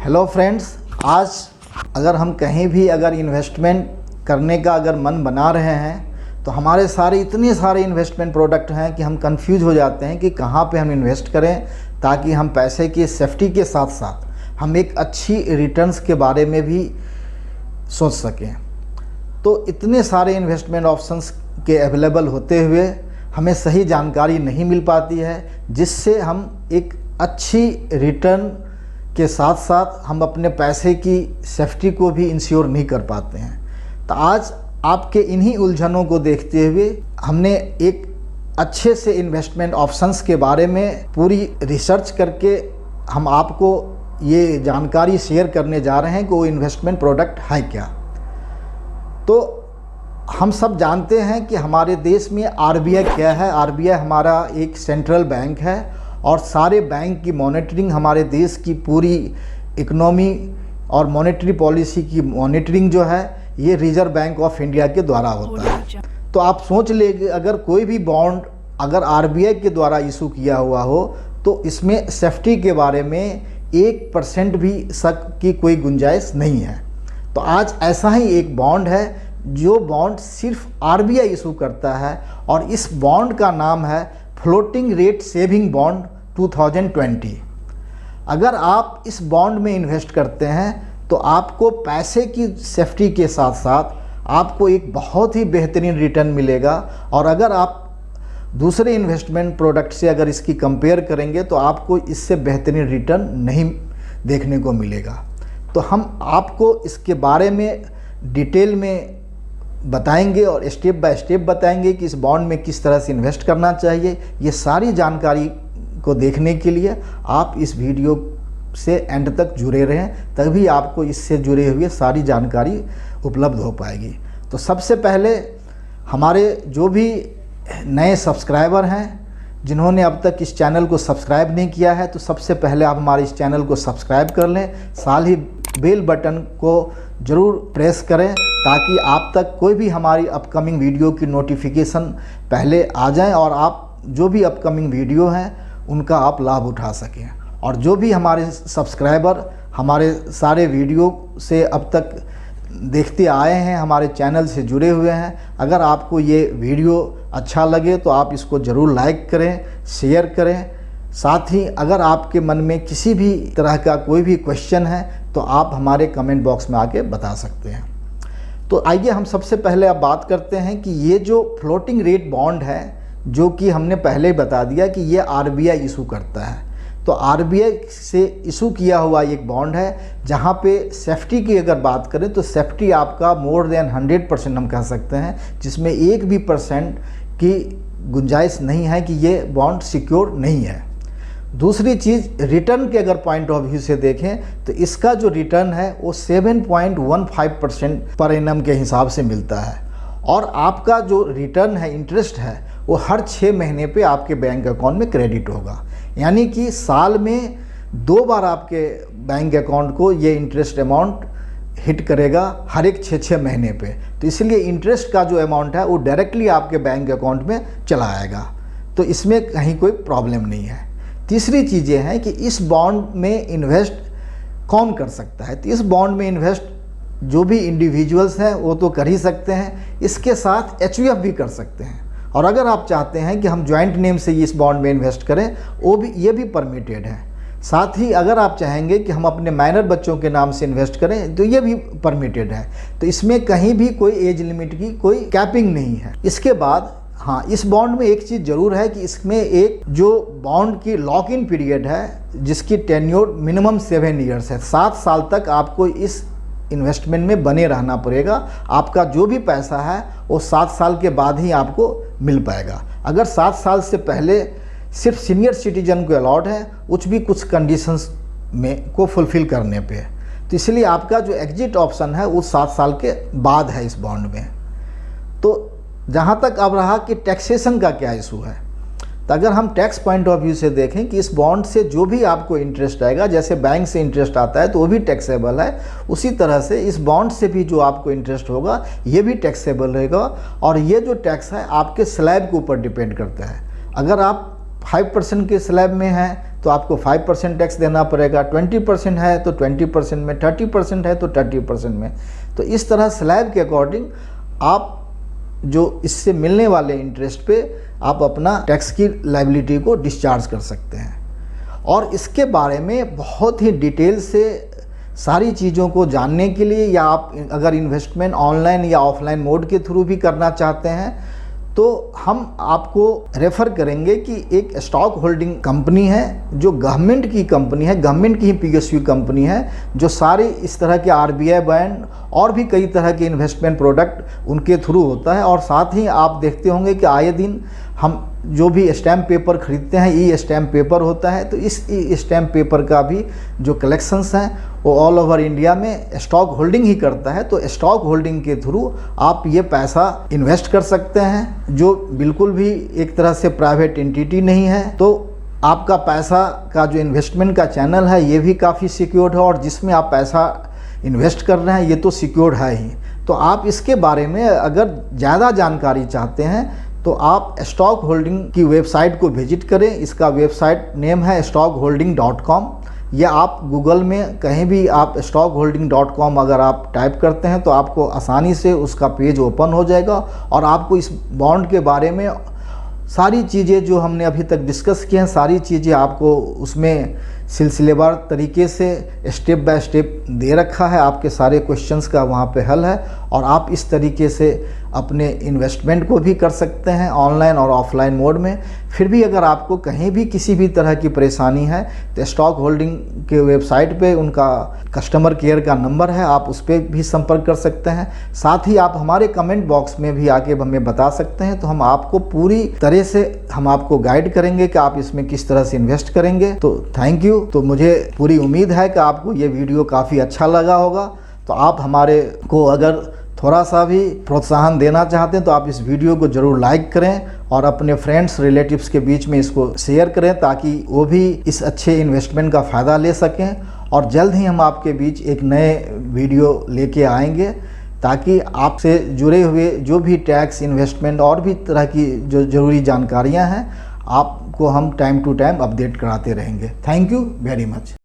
Hello friends, आज अगर हम कहीं भी अगर इन्वेस्टमेंट करने का अगर मन बना रहे हैं तो हमारे इतने सारे इन्वेस्टमेंट प्रोडक्ट हैं कि हम कंफ्यूज हो जाते हैं कि कहाँ पे हम इन्वेस्ट करें ताकि हम पैसे की सेफ्टी के साथ साथ हम एक अच्छी रिटर्न्स के बारे में भी सोच सकें। तो इतने सारे इन्वेस्टमेंट ऑप्शंस के अवेलेबल होते हुए हमें सही जानकारी नहीं मिल पाती है, जिससे हम एक अच्छी रिटर्न के साथ साथ हम अपने पैसे की सेफ्टी को भी इंश्योर नहीं कर पाते हैं। तो आज आपके इन्हीं उलझनों को देखते हुए हमने एक अच्छे से इन्वेस्टमेंट ऑप्शंस के बारे में पूरी रिसर्च करके हम आपको ये जानकारी शेयर करने जा रहे हैं कि वो इन्वेस्टमेंट प्रोडक्ट है क्या। तो हम सब जानते हैं कि हमारे देश में आरबीआई क्या है। आरबीआई हमारा एक सेंट्रल बैंक है और सारे बैंक की मॉनिटरिंग, हमारे देश की पूरी इकोनॉमी और मॉनेटरी पॉलिसी की मॉनिटरिंग जो है ये रिजर्व बैंक ऑफ इंडिया के द्वारा होता है। तो आप सोच लेंगे, अगर कोई भी बॉन्ड अगर आरबीआई के द्वारा इशू किया हुआ हो तो इसमें सेफ्टी के बारे में 1% भी शक की कोई गुंजाइश नहीं है। तो आज ऐसा ही एक बॉन्ड है जो बॉन्ड सिर्फ आरबीआई इशू करता है और इस बॉन्ड का नाम है फ्लोटिंग रेट सेविंग बॉन्ड 2020। अगर आप इस बॉन्ड में इन्वेस्ट करते हैं तो आपको पैसे की सेफ्टी के साथ साथ आपको एक बहुत ही बेहतरीन रिटर्न मिलेगा। और अगर आप दूसरे इन्वेस्टमेंट प्रोडक्ट से अगर इसकी कंपेयर करेंगे तो आपको इससे बेहतरीन रिटर्न नहीं देखने को मिलेगा। तो हम आपको इसके बारे में डिटेल में बताएंगे और स्टेप बाय स्टेप बताएंगे कि इस बॉन्ड में किस तरह से इन्वेस्ट करना चाहिए। ये सारी जानकारी को देखने के लिए आप इस वीडियो से एंड तक जुड़े रहें, तभी आपको इससे जुड़े हुए सारी जानकारी उपलब्ध हो पाएगी। तो सबसे पहले हमारे जो भी नए सब्सक्राइबर हैं जिन्होंने अब तक इस चैनल को सब्सक्राइब नहीं किया है, तो सबसे पहले आप हमारे इस चैनल को सब्सक्राइब कर लें, साथ ही बेल बटन को ज़रूर प्रेस करें ताकि आप तक कोई भी हमारी अपकमिंग वीडियो की नोटिफिकेशन पहले आ जाए और आप जो भी अपकमिंग वीडियो हैं उनका आप लाभ उठा सकें। और जो भी हमारे सब्सक्राइबर हमारे सारे वीडियो से अब तक देखते आए हैं, हमारे चैनल से जुड़े हुए हैं, अगर आपको ये वीडियो अच्छा लगे तो आप इसको ज़रूर लाइक करें, शेयर करें। साथ ही अगर आपके मन में किसी भी तरह का कोई भी क्वेश्चन है तो आप हमारे कमेंट बॉक्स में आके बता सकते हैं। तो आइए हम सबसे पहले अब बात करते हैं कि ये जो फ्लोटिंग रेट बॉन्ड है, जो कि हमने पहले ही बता दिया कि ये आरबीआई इशू करता है। तो आरबीआई से इशू किया हुआ एक बॉन्ड है जहाँ पे सेफ्टी की अगर बात करें तो सेफ्टी आपका मोर देन 100% हम कह सकते हैं, जिसमें 1% की गुंजाइश नहीं है कि ये बॉन्ड सिक्योर नहीं है। दूसरी चीज़, रिटर्न के अगर पॉइंट ऑफ व्यू से देखें तो इसका जो रिटर्न है वो 7.15% पर एनम के हिसाब से मिलता है। और आपका जो रिटर्न है, इंटरेस्ट है, वो हर 6 महीने पे आपके बैंक अकाउंट में क्रेडिट होगा। यानी कि साल में 2 बार आपके बैंक अकाउंट को ये इंटरेस्ट अमाउंट हिट करेगा हर एक 6 महीने पे। तो इसलिए इंटरेस्ट का जो अमाउंट है वो डायरेक्टली आपके बैंक अकाउंट में चला आएगा, तो इसमें कहीं कोई प्रॉब्लम नहीं है। तीसरी चीज़ें हैं कि इस बॉन्ड में इन्वेस्ट कौन कर सकता है। तो इस बॉन्ड में इन्वेस्ट जो भी इंडिविजुअल्स हैं वो तो कर ही सकते हैं, इसके साथ एचयूएफ भी कर सकते हैं। और अगर आप चाहते हैं कि हम जॉइंट नेम से इस बॉन्ड में इन्वेस्ट करें, ये भी परमिटेड है। साथ ही अगर आप चाहेंगे कि हम अपने माइनर बच्चों के नाम से इन्वेस्ट करें तो ये भी परमिटेड है। तो इसमें कहीं भी कोई एज लिमिट की कोई कैपिंग नहीं है। इसके बाद हाँ, इस बॉन्ड में एक चीज़ ज़रूर है कि इसमें एक जो बॉन्ड की लॉक इन पीरियड है जिसकी टेन्योर मिनिमम 7 ईयर्स है। 7 साल तक आपको इस इन्वेस्टमेंट में बने रहना पड़ेगा। आपका जो भी पैसा है वो 7 साल के बाद ही आपको मिल पाएगा। अगर 7 साल से पहले सिर्फ सीनियर सिटीजन को अलॉट है, कुछ कंडीशंस में को फुलफ़िल करने पे। तो इसलिए आपका जो एग्जिट ऑप्शन है वो 7 साल के बाद है इस बॉन्ड में। तो जहाँ तक अब रहा कि टैक्सेशन का क्या इशू है, तो अगर हम टैक्स पॉइंट ऑफ व्यू से देखें कि इस बॉन्ड से जो भी आपको इंटरेस्ट आएगा, जैसे बैंक से इंटरेस्ट आता है तो वो भी टैक्सेबल है, उसी तरह से इस बॉन्ड से भी जो आपको इंटरेस्ट होगा ये भी टैक्सेबल रहेगा। और ये जो टैक्स है आपके स्लैब के ऊपर डिपेंड करता है। अगर आप 5% के स्लैब में हैं तो आपको 5% टैक्स देना पड़ेगा, 20% है तो 20% में, 30% है तो 30% में। तो इस तरह स्लैब के अकॉर्डिंग आप जो इससे मिलने वाले इंटरेस्ट पे आप अपना टैक्स की लायबिलिटी को डिस्चार्ज कर सकते हैं। और इसके बारे में बहुत ही डिटेल से सारी चीज़ों को जानने के लिए, या आप अगर इन्वेस्टमेंट ऑनलाइन या ऑफलाइन मोड के थ्रू भी करना चाहते हैं, तो हम आपको रेफ़र करेंगे कि एक स्टॉक होल्डिंग कंपनी है जो गवर्नमेंट की कंपनी है, गवर्नमेंट की ही पीएसयू कंपनी है, जो सारे इस तरह के आरबीआई बैंड और भी कई तरह के इन्वेस्टमेंट प्रोडक्ट उनके थ्रू होता है। और साथ ही आप देखते होंगे कि आए दिन हम जो भी स्टैम्प पेपर खरीदते हैं, ई स्टैम्प पेपर होता है, तो इस ई स्टैम्प पेपर का भी जो कलेक्शंस हैं वो ऑल ओवर इंडिया में स्टॉक होल्डिंग ही करता है। तो स्टॉक होल्डिंग के थ्रू आप ये पैसा इन्वेस्ट कर सकते हैं, जो बिल्कुल भी एक तरह से प्राइवेट एंटिटी नहीं है। तो आपका पैसा का जो इन्वेस्टमेंट का चैनल है ये भी काफ़ी सिक्योर्ड है, और जिसमें आप पैसा इन्वेस्ट कर रहे हैं ये तो सिक्योर्ड है ही। तो आप इसके बारे में अगर ज़्यादा जानकारी चाहते हैं तो आप स्टॉक होल्डिंग की वेबसाइट को विजिट करें। इसका वेबसाइट नेम है stockholding.com, या आप गूगल में कहीं भी आप stockholding.com अगर आप टाइप करते हैं तो आपको आसानी से उसका पेज ओपन हो जाएगा, और आपको इस बॉन्ड के बारे में सारी चीज़ें जो हमने अभी तक डिस्कस की हैं, सारी चीज़ें आपको उसमें सिलसिलेवार तरीके से स्टेप बाय स्टेप दे रखा है। आपके सारे क्वेश्चंस का वहाँ पे हल है, और आप इस तरीके से अपने इन्वेस्टमेंट को भी कर सकते हैं ऑनलाइन और ऑफलाइन मोड में। फिर भी अगर आपको कहीं भी किसी भी तरह की परेशानी है तो स्टॉक होल्डिंग के वेबसाइट पे उनका कस्टमर केयर का नंबर है, आप उस पर भी संपर्क कर सकते हैं। साथ ही आप हमारे कमेंट बॉक्स में भी आके हमें बता सकते हैं, तो हम आपको पूरी तरह से हम आपको गाइड करेंगे कि आप इसमें किस तरह से इन्वेस्ट करेंगे। तो थैंक यू। तो मुझे पूरी उम्मीद है कि आपको ये वीडियो काफ़ी अच्छा लगा होगा। तो आप हमारे को अगर थोड़ा सा भी प्रोत्साहन देना चाहते हैं तो आप इस वीडियो को ज़रूर लाइक करें, और अपने फ्रेंड्स रिलेटिव्स के बीच में इसको शेयर करें, ताकि वो भी इस अच्छे इन्वेस्टमेंट का फ़ायदा ले सकें। और जल्द ही हम आपके बीच एक नए वीडियो लेके आएंगे, ताकि आपसे जुड़े हुए जो भी टैक्स, इन्वेस्टमेंट और भी तरह की जो ज़रूरी जानकारियाँ हैं आपको हम टाइम टू टाइम अपडेट कराते रहेंगे। Thank you very much.